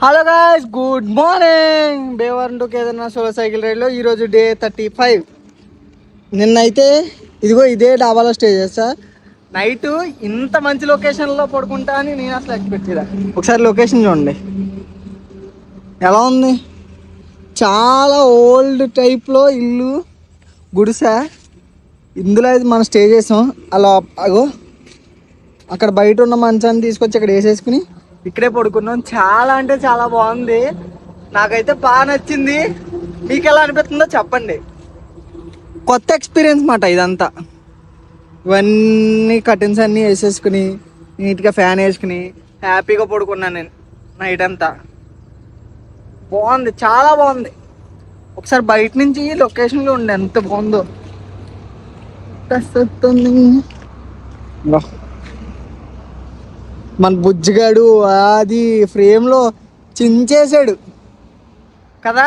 Hello guys, good morning. బేవరం to Kedarnath solo cycle రైడ్లో ఈరోజు డే 35. నిన్నైతే ఇదిగో ఇదే డాబాలో స్టే చేస్తా. నైట్ ఇంత మంచి లొకేషన్లో పడుకుంటా అని నేను అసలు ఎక్స్పెక్ట్ చేయలే. ఒకసారి లొకేషన్ చూడండి ఎలా ఉంది. చాలా ఓల్డ్ టైప్లో ఇల్లు, గుడిసె. ఇందులో అయితే మనం స్టే చేసాం. అలా అగో అక్కడ బయట ఉన్న మంచాన్ని తీసుకొచ్చి ఇక్కడ వేసేసుకుని ఇక్కడే పడుకున్నాం. చాలా అంటే చాలా బాగుంది. నాకైతే బాగా నచ్చింది. మీకు ఎలా అనిపిస్తుందో చెప్పండి. కొత్త ఎక్స్పీరియన్స్ మాట ఇదంతా. ఇవన్నీ కర్టెన్స్ అన్నీ వేసేసుకుని నీట్గా ఫ్యాన్ వేసుకుని హ్యాపీగా పడుకున్నాను నేను నైట్ అంతా. బాగుంది, చాలా బాగుంది. ఒకసారి బయట నుంచి లొకేషన్లో ఉండే ఎంత బాగుందో. మన బుజ్జిగాడు అది ఫ్రేమ్లో చించేసాడు కదా.